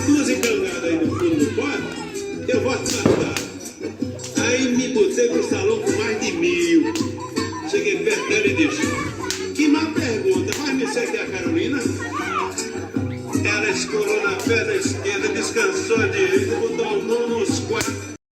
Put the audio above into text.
Duas encangadas aí no fundo do quarto, eu vou te matar. Aí me botei pro salão com mais de 1000. Cheguei perto dela e disse: que má pergunta, mas me segue a Carolina? Ela escorou na pedra.